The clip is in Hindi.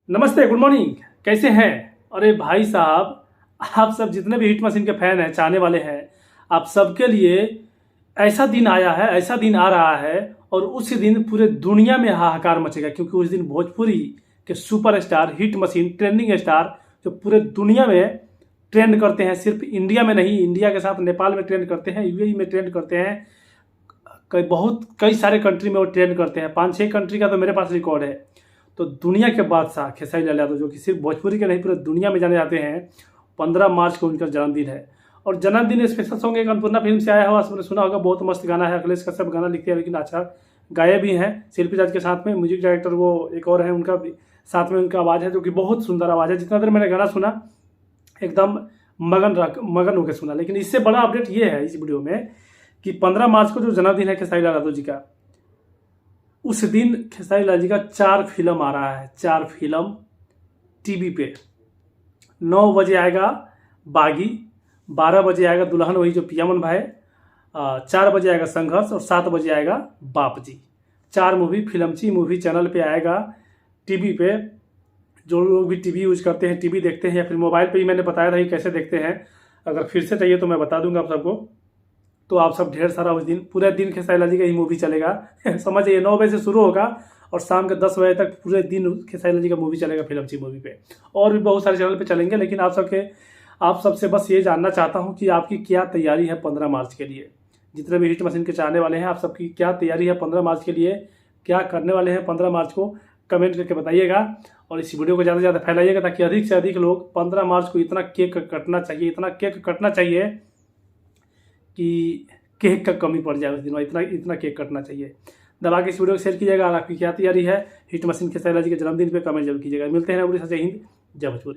नमस्ते, गुड मॉर्निंग। कैसे हैं? अरे भाई साहब, आप सब जितने भी हिट मशीन के फैन हैं, चाहने वाले हैं, आप सबके लिए ऐसा दिन आया है, ऐसा दिन आ रहा है और उस दिन पूरे दुनिया में हाहाकार मचेगा, क्योंकि उस दिन भोजपुरी के superstar hit machine trending star जो पूरे दुनिया में ट्रेंड करते हैं, सिर्फ इंडिया में नहीं, इंडिया के साथ नेपाल में ट्रेंड करते हैं, यूएई में ट्रेंड करते हैं, कई सारे कंट्री में वो ट्रेंड करते हैं। 5-6 कंट्री का तो मेरे पास रिकॉर्ड है। तो दुनिया के बादशाह खेसारी लाल यादव, जो कि सिर्फ भोजपुरी के नहीं पूरे दुनिया में जाने जाते हैं, 15 मार्च को उनका जन्मदिन है। और जन्मदिन स्पेशल सॉन्ग एक अन्नपूर्णा फिल्म से आया हुआ, आपने सुना होगा, बहुत मस्त गाना है। अखिलेश कश्यप गाना लिखते हैं, लेकिन अच्छा गाए भी हैं शिल्पी राज के साथ में। म्यूजिक डायरेक्टर वो एक और है, उनका भी साथ में उनका आवाज़ है, जो कि बहुत सुंदर आवाज़ है। जितना देर मैंने गाना सुना एकदम मगन होकर सुना। लेकिन इससे बड़ा अपडेट ये है इस वीडियो में कि 15 मार्च को जो जन्मदिन है खेसारी लाल यादव जी का, उस दिन खेसारी लाल जी का 4 फिल्म आ रहा है। 4 फिल्म टीवी पे। 9 बजे आएगा बागी, 12 बजे आएगा दुल्हन वही जो पियामन भाई, 4 बजे आएगा संघर्ष और 7 बजे आएगा बाप जी। 4 मूवी फिल्मची मूवी चैनल पे आएगा टीवी पे। जो लोग भी टीवी यूज करते हैं, टीवी देखते हैं या फिर मोबाइल पे ही मैंने बताया था कि कैसे देखते हैं, अगर फिर से चाहिए तो मैं बता दूंगा आप सबको। तो आप सब ढेर सारा उस दिन पूरे दिन खेसारी लाल जी का ही मूवी चलेगा। समझिए 9 बजे से शुरू होगा और शाम के 10 बजे तक पूरे दिन खेसारी लाल जी का मूवी चलेगा फिल्मची मूवी पे। और भी बहुत सारे चैनल पे चलेंगे, लेकिन आप सबसे बस ये जानना चाहता हूँ कि आपकी क्या तैयारी है 15 मार्च के लिए। जितने भी हिट मशीन के चाहने वाले हैं, आप सबकी क्या तैयारी है 15 मार्च के लिए, क्या करने वाले हैं 15 मार्च को, कमेंट करके बताइएगा। और इस वीडियो को ज़्यादा से ज़्यादा फैलाइएगा, ताकि अधिक से अधिक लोग 15 मार्च को इतना केक कटना चाहिए कि केक का कमी पड़ जाए उस दिन, इतना केक कटना चाहिए। दबा के इस वीडियो को शेयर कीजिएगा। और आपकी क्या तैयारी है हिट मशीन खेसारी लाल जी के जन्मदिन पे कमेंट जरूर कीजिएगा। मिलते हैं। जय हिंद, जय भोजपुरी।